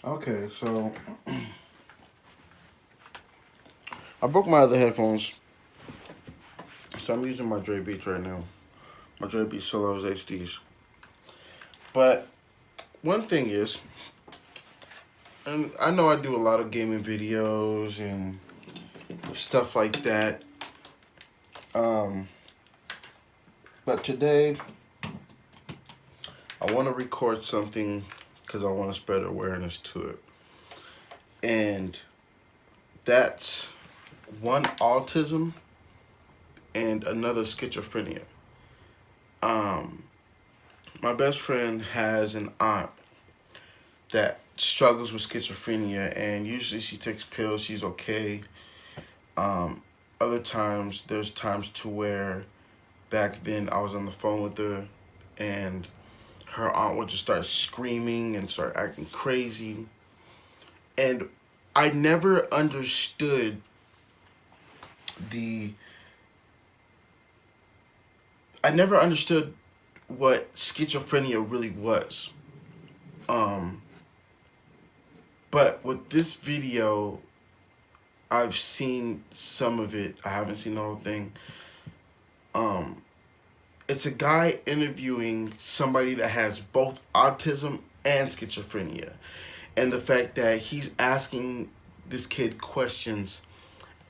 Okay, so I broke my other headphones, so I'm using my Dre Beats right now. My Dre Beats Solos HDs. But one thing is, and I know I do a lot of gaming videos and stuff like that. Um, but today I want to record something because I want to spread awareness to it, and that's one autism and another schizophrenia. Um, my best friend has an aunt that struggles with schizophrenia, and usually she takes pills. She's okay. Other times, there's times to where back then I was on the phone with her, and her aunt would just start screaming and start acting crazy, and I never understood the I never understood what schizophrenia really was. Um, but with this video, I've seen some of it. I haven't seen the whole thing. Um, it's a guy interviewing somebody that has both autism and schizophrenia. And the fact that he's asking this kid questions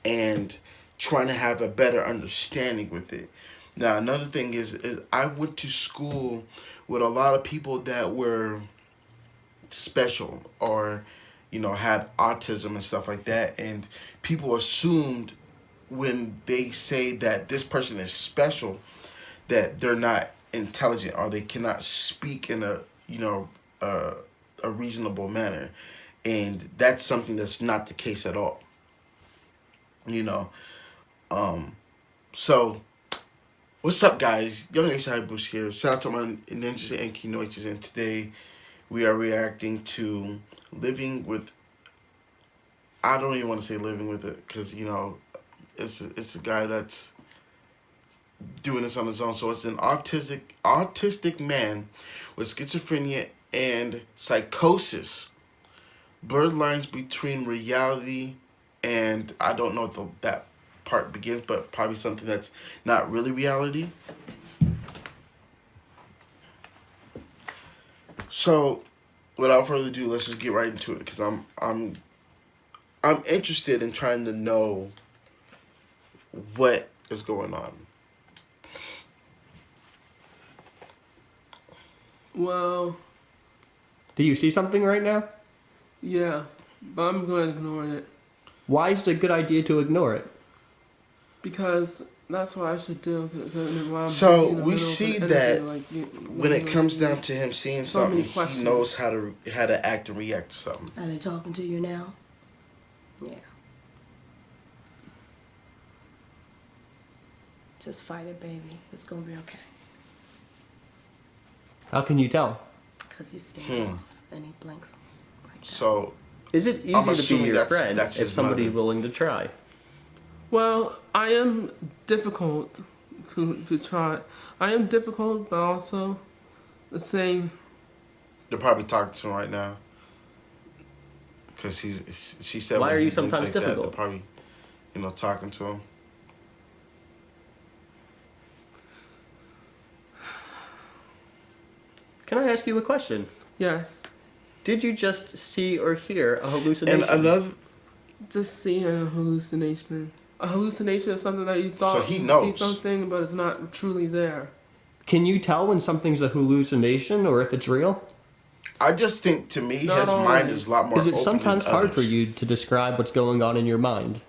and trying to have a better understanding with it. Now, another thing is I went to school with a lot of people that were special or, had autism and stuff like that. And people assumed when they say that this person is special, that they're not intelligent or they cannot speak in a reasonable manner. And that's something that's not the case at all. You know, so what's up, guys? Young Ace Bush here. Shout out to my ninjas and keynoiches, and today we are reacting to living with. I don't even want to say living with it because it's a guy that's doing this on his own. So it's an autistic man with schizophrenia and psychosis. Blurred lines between reality and I don't know if that part begins, but probably something that's not really reality. So, without further ado, let's just get right into it because I'm interested in trying to know what is going on. Well, Do you see something right now? yeah, but I'm going to ignore it Why is it a good idea to ignore it? because that's what I should do. While I'm So busy in the we middle of see an that interview, when it comes down to him seeing so something, many he questions. knows how to act and react to something. Are they talking to you now? Yeah. Just fight it, baby. It's gonna be okay. How can you tell? Because he's standing off and he blinks like that. So Is it I'm easy to assuming be your that's friend if his somebody's mother. willing to try? Well, I am difficult to try. I am difficult, but also the same. they're probably talking to him right now. Because she said Why when are he you blinks sometimes like that, difficult? they're probably, talking to him. Can I ask you a question? Yes, Did you just see or hear a And hallucination? another, just seeing a hallucination. A hallucination is something that you thought So he you knows. see something, but it's not truly there. Can you tell when something's a hallucination or if it's real? I just think to me Not his mind always. is a lot more Is it open sometimes than hard for others. you to describe what's going on in your mind?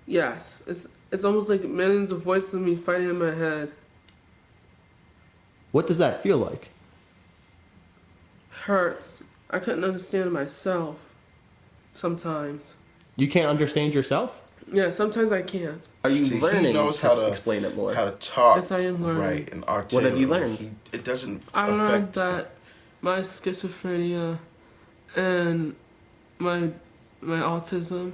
Yes, it's almost like millions of voices of me fighting in my head. What does that feel like? Hurts. I couldn't understand myself. Sometimes. You can't understand yourself? Yeah, sometimes I can't. Are you See, he learning knows to how to explain it more? How to talk Yes, I am learning. right and articulate. What have you learned? It doesn't I learned affect. that my schizophrenia and my autism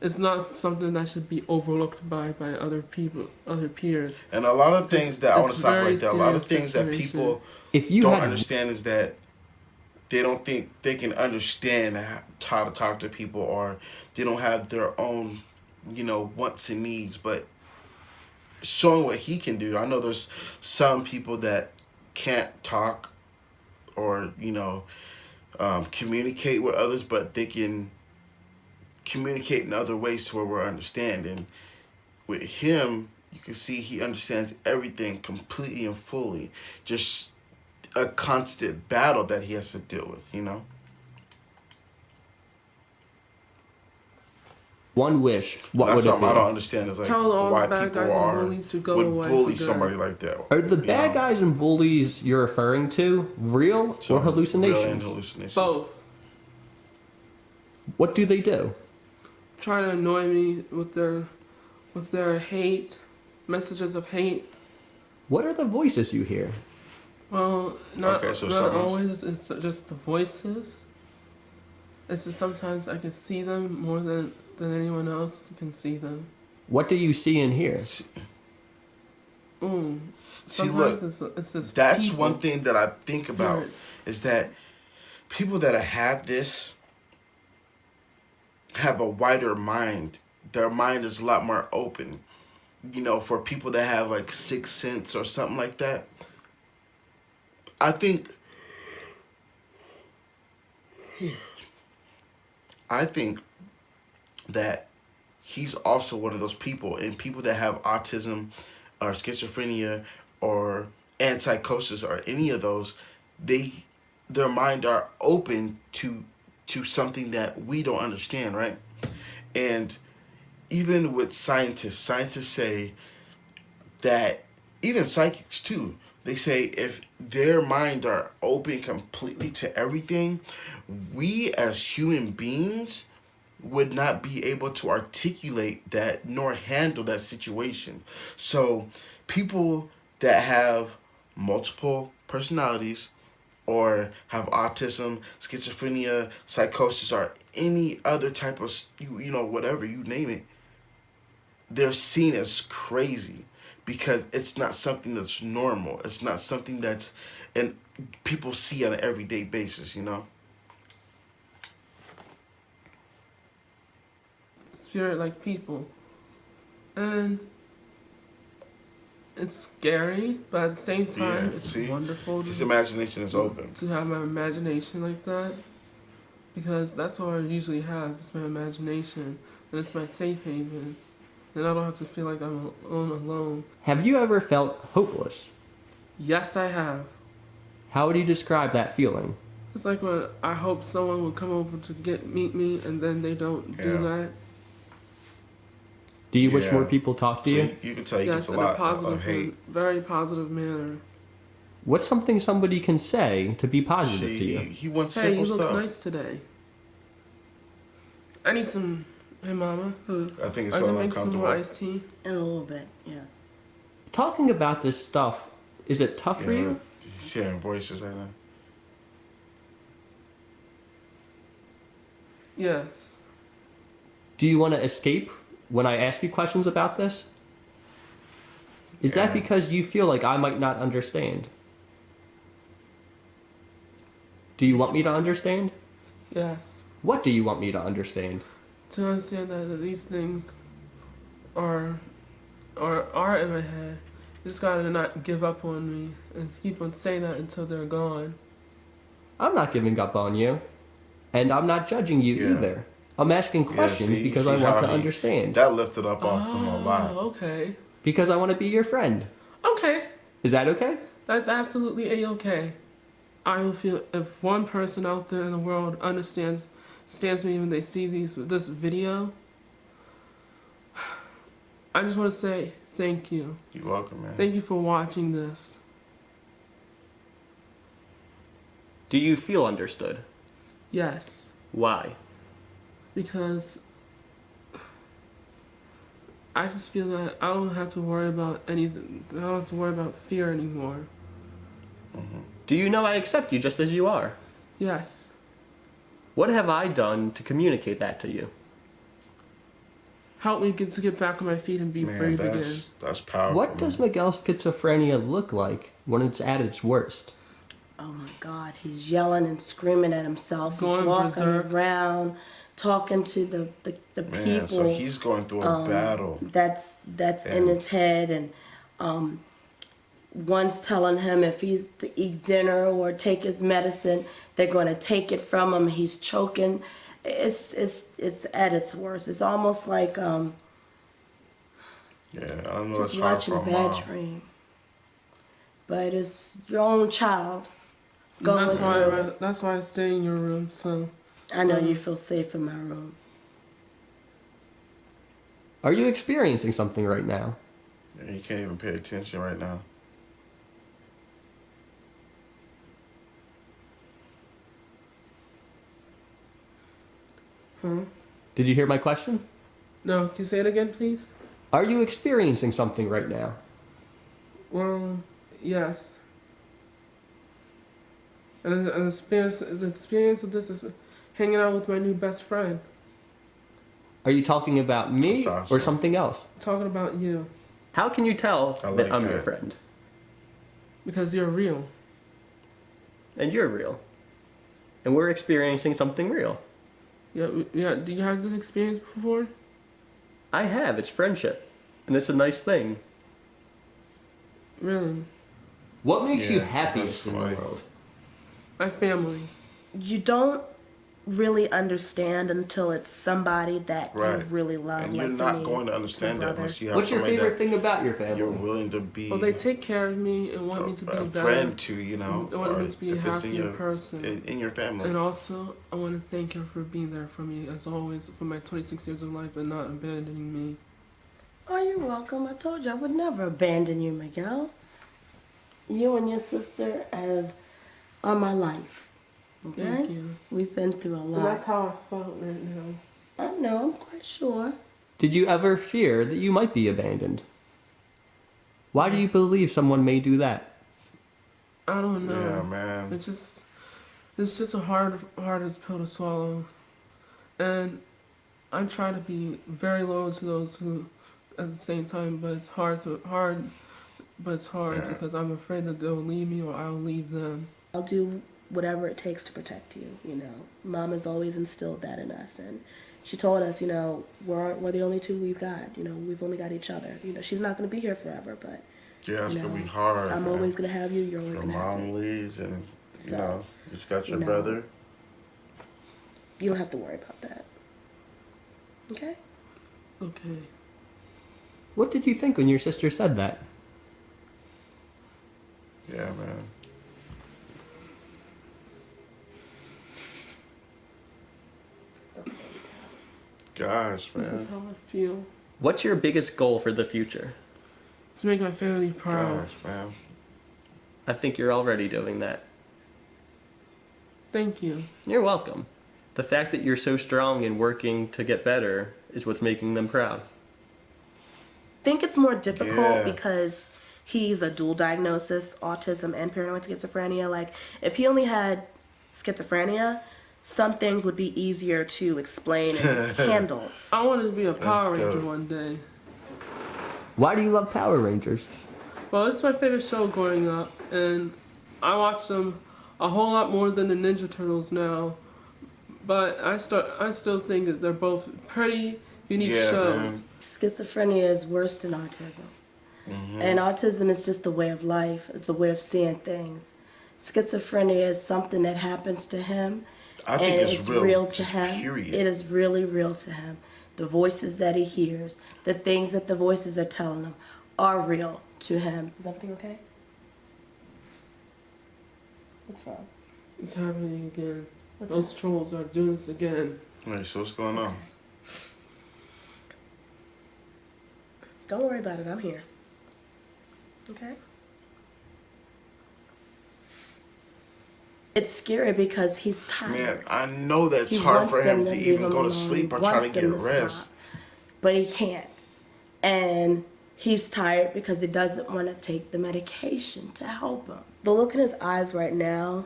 is not something that should be overlooked by other people, other peers. And a lot of things that I want to It's stop very right there. A lot of serious things that situation. people If you don't had understand is that they don't think they can understand how to talk to people, or they don't have their own, wants and needs. But showing what he can do, I know there's some people that can't talk or communicate with others, but they can communicate in other ways to where we're understanding. With him, you can see he understands everything completely and fully. Just a constant battle that he has to deal with. One wish. What That's would it something I be? don't understand is like Tell all why the bad people guys and bullies to go would away bully for good. somebody like that. Are the bad know? guys and bullies you're referring to real So, or hallucinations? real and hallucinations. Both. What do they do? Try to annoy me with their hate, messages of hate. What are the voices you hear? Well, not Okay, so not something's- always. It's just the voices. It's just sometimes I can see them more than anyone else can see them. What do you see and hear? See, Sometimes look, it's just that's people, one thing that I think about spirits. is that people that have this have a wider mind. Their mind is a lot more open. For people that have like sixth sense or something like that, I think that he's also one of those people, and people that have autism or schizophrenia or psychosis or any of those, their mind are open to something that we don't understand, right? And even with scientists say that, even psychics too, they say if their mind are open completely to everything, we as human beings would not be able to articulate that nor handle that situation. So people that have multiple personalities or have autism, schizophrenia, psychosis, or any other type of, whatever, you name it, they're seen as crazy because it's not something that's normal. It's not something that's, and people see on an everyday basis. Spirit-like people, and it's scary, but at the same time, Yeah, it's see? wonderful His imagination is open. to have my imagination like that, because that's all I usually have. It's my imagination, and it's my safe haven, and I don't have to feel like I'm alone. Have you ever felt hopeless? Yes, I have. How would you describe that feeling? It's like when I hope someone will come over to meet me, and then they don't do Yeah. that. Do you wish Yeah. more people talk to So you? you can tell he Yes, gets a in a lot positive, of hate. very positive manner. What's something somebody can say to be positive to He, you? he wants Hey, you simple look stuff. nice today. I need some. Hey, Mama. I think it's I so can make some more uncomfortable. iced tea. In a little bit, yes. Talking about this stuff, is it tough for you? He's hearing voices right now. Yes. Do you want to escape when I ask you questions about this? Is that Yeah. because you feel like I might not understand? Do you want me to understand? Yes. What do you want me to understand? To understand that these things are in my head. You just gotta not give up on me and keep on saying that until they're gone. I'm not giving up on you. And I'm not judging you Yeah. either. I'm asking questions see- because see I want how to he- understand. That lifted up off him a lot. Okay. Because I want to be your friend. Okay. Is that okay? That's absolutely a-okay. I will feel if one person out there in the world understands me when they see this video, I just want to say thank you. You're welcome, man. Thank you for watching this. Do you feel understood? Yes, Why? because I just feel that I don't have to worry about anything. I don't have to worry about fear anymore. Do you know I accept you just as you are? Yes. What have I done to communicate that to you? Help me get back on my feet and be Man, brave again. that's powerful. What does man. Miguel's schizophrenia look like when it's at its worst? oh my God, he's yelling and screaming at himself. He's Going walking berserk. around, talking to the Man, people. so he's going through a battle. That's in And- his head, and one's telling him if he's to eat dinner or take his medicine, they're going to take it from him. He's choking. It's at its worst. It's almost like Yeah, I don't know. just It's hard watching for a a bad mom. dream. But it's your own child going That's why through it. that's why I stay in your room. So I know you feel safe in my room. Are you experiencing something right now? Yeah, you can't even pay attention right now. huh? Did you hear my question? No, can you say it again, please? Are you experiencing something right now? Well, yes. And the experience of this is hanging out with my new best friend. Are you talking about me That's or awesome. something else? Talking about you How can you tell I that like I'm your that. friend? because you're real. And you're real. And we're experiencing something real. Yeah, yeah. Do you have this experience before? I have. It's friendship. And it's a nice thing. Really? What makes you Yeah, happiest in the that's world? My family. You don't really understand until it's somebody that Right. you really love. And like you're for not me, going to my understand that brother. unless you have What's your somebody favorite that thing about your family? you're willing to be Well, they take care of me and want me to be a better. friend to, you know. They want or me to be a if it's in happier your, person. in your family. And also, I want to thank you for being there for me, as always, for my 26 years of life and not abandoning me. Oh, you're welcome. I told you I would never abandon you, Miguel. You and your sister are my life. Okay? Thank you. We've been through a And lot. that's how I felt right now. I know, I'm quite sure. Did you ever fear that you might be abandoned? Why do you believe someone may do that? I don't know. Yeah, man. It's just a hardest pill to swallow, and I try to be very loyal to those who, at the same time, but it's hard, Yeah. because I'm afraid that they'll leave me or I'll leave them. I'll do whatever it takes to protect you, you know. Mom has always instilled that in us, and she told us, you know, we're the only two we've got. You know, we've only got each other. You know, she's not going to be here forever, but Yeah, it's you going know, to be hard. I'm man. always going to have you. You're always Your going to have me. mom leaves and, you So, know, you just got your you know. brother. You don't have to worry about that. Okay? Okay. What did you think when your sister said that? Yeah, man. Gosh, This is man. how I feel. What's your biggest goal for the future? To make my family proud. Gosh, man. I think you're already doing that. Thank you. You're welcome. The fact that you're so strong and working to get better is what's making them proud. Think it's more difficult Yeah. because he's a dual diagnosis, autism and paranoid schizophrenia. Like, if he only had schizophrenia, some things would be easier to explain and handle. I wanted to be a Power Ranger dope. one day. Why do you love Power Rangers? Well, it's my favorite show growing up, and I watch them a whole lot more than the Ninja Turtles now. But I still think that they're both pretty unique Yeah, shows. man. Schizophrenia is worse than autism. And autism is just a way of life. It's a way of seeing things. Schizophrenia is something that happens to him. I think and it's real, to just him. period. It is really real to him. The voices that he hears, the things that the voices are telling him are real to him. Is everything okay? What's wrong? It's happening again. What's Those trolls are doing this again. Wait, so what's going on? Don't worry about it. I'm here. Okay? It's scary because he's tired. Man, I know that's He hard wants for him them to leave even him go to alone. sleep or He try to wants get them rest. stop, but he can't. And he's tired because he doesn't want to take the medication to help him. The look in his eyes right now,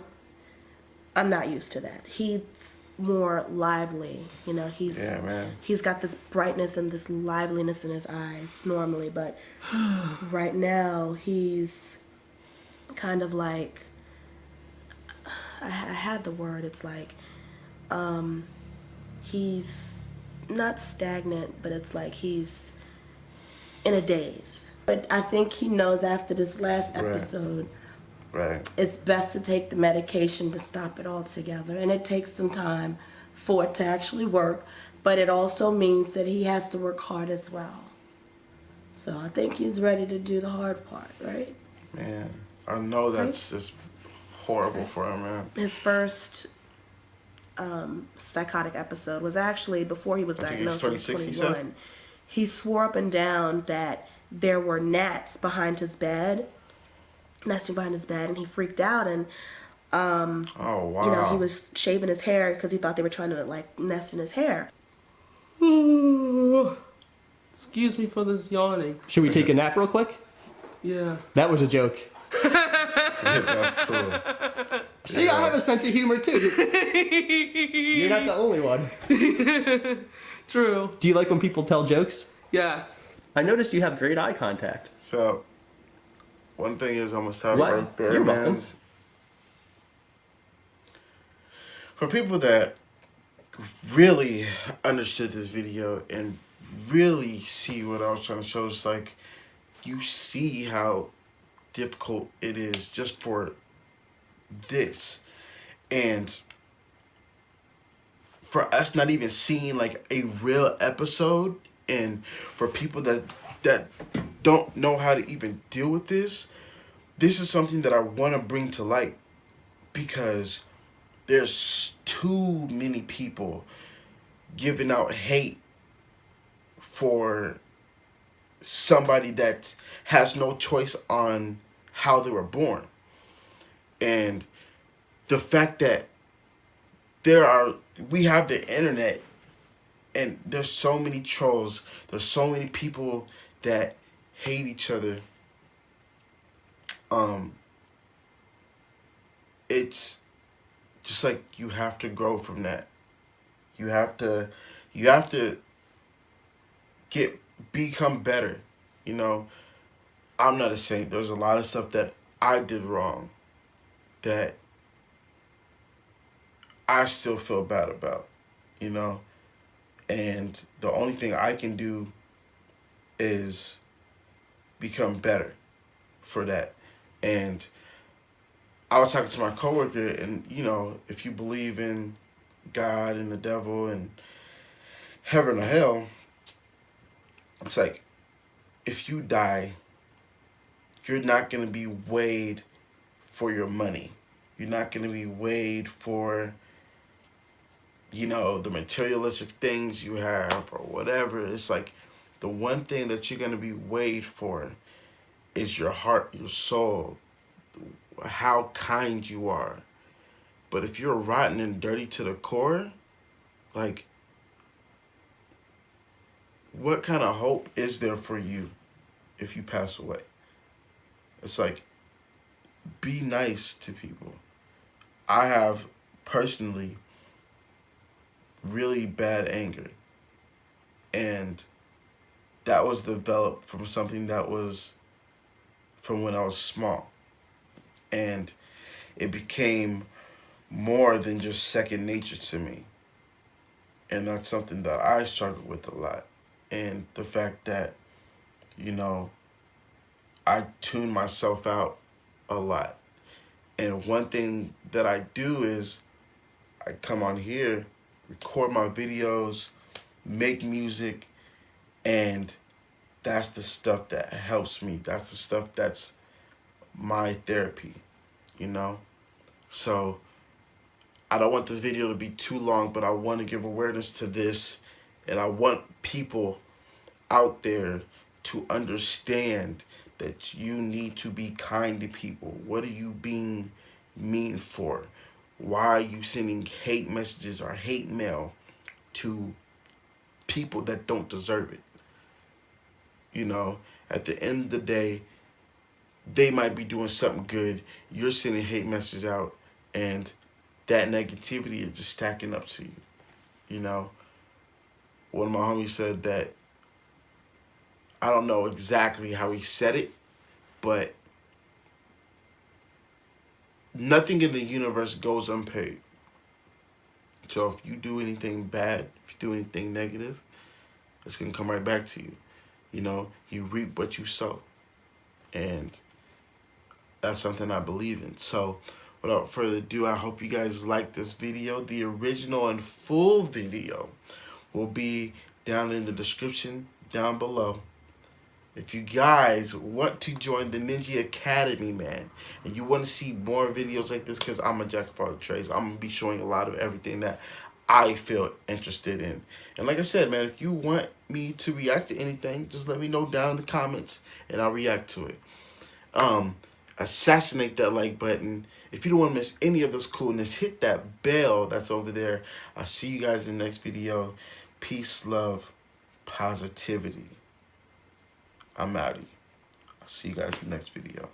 I'm not used to that. He's more lively. You know, Yeah, man. he's got this brightness and this liveliness in his eyes normally, but right now he's kind of like, I had the word. It's like he's not stagnant, but it's like he's in a daze. But I think he knows after this last episode, Right. it's best to take the medication to stop it altogether. And it takes some time for it to actually work, but it also means that he has to work hard as well. So I think he's ready to do the hard part, right? Man, I know that's just horrible for him, man. His first psychotic episode was actually before he was I think he was diagnosed in 26, he said? 21. He swore up and down that there were gnats behind his bed, nesting behind his bed, and he freaked out, and Oh, wow. you know, he was shaving his hair because he thought they were trying to like nest in his hair. Excuse me for this yawning. Should we take a nap real quick? Yeah. That was a joke. That's cool. See, I have a sense of humor too. You're not the only one. True. Do you like when people tell jokes? Yes. I noticed you have great eye contact. So, one thing is, I'm gonna stop What? right there, You're man. welcome. For people that really understood this video and really see what I was trying to show, it's like you see how difficult it is just for this, and for us not even seeing like a real episode, and for people that don't know how to even deal with this is something that I want to bring to light, because there's too many people giving out hate for somebody that has no choice on how they were born. And the fact that we have the internet, and there's so many trolls, there's so many people that hate each other. It's just like you have to grow from that. You have to become better. You know, I'm not a saint. There's a lot of stuff that I did wrong that I still feel bad about, you know? And the only thing I can do is become better for that. And I was talking to my coworker, and, you know, if you believe in God and the devil and heaven or hell, it's like, if you die, you're not going to be weighed for your money. You're not going to be weighed for, you know, the materialistic things you have or whatever. It's like the one thing that you're going to be weighed for is your heart, your soul, how kind you are. But if you're rotten and dirty to the core, like, what kind of hope is there for you if you pass away? It's like, be nice to people. I have personally really bad anger, and that was developed from something that was from when I was small, and it became more than just second nature to me, and that's something that I struggle with a lot. And the fact that, you know, I tune myself out a lot. And one thing that I do is I come on here, record my videos, make music, and that's the stuff that helps me. That's the stuff that's my therapy, you know? So I don't want this video to be too long, but I want to give awareness to this, and I want people out there to understand that you need to be kind to people. What are you being mean for? Why are you sending hate messages or hate mail to people that don't deserve it? You know, at the end of the day, they might be doing something good. You're sending hate messages out, and that negativity is just stacking up to you. You know, one of my homies said that, I don't know exactly how he said it, but nothing in the universe goes unpaid. So if you do anything bad, if you do anything negative, it's gonna come right back to you. You know, you reap what you sow. And that's something I believe in. So without further ado, I hope you guys like this video. The original and full video will be down in the description down below. If you guys want to join the Ninja Academy, man, and you want to see more videos like this, because I'm a jack of all trades, I'm going to be showing a lot of everything that I feel interested in. And like I said, man, if you want me to react to anything, just let me know down in the comments, and I'll react to it. Assassinate that like button. If you don't want to miss any of this coolness, hit that bell that's over there. I'll see you guys in the next video. Peace, love, positivity. I'm outie. I'll see you guys in the next video.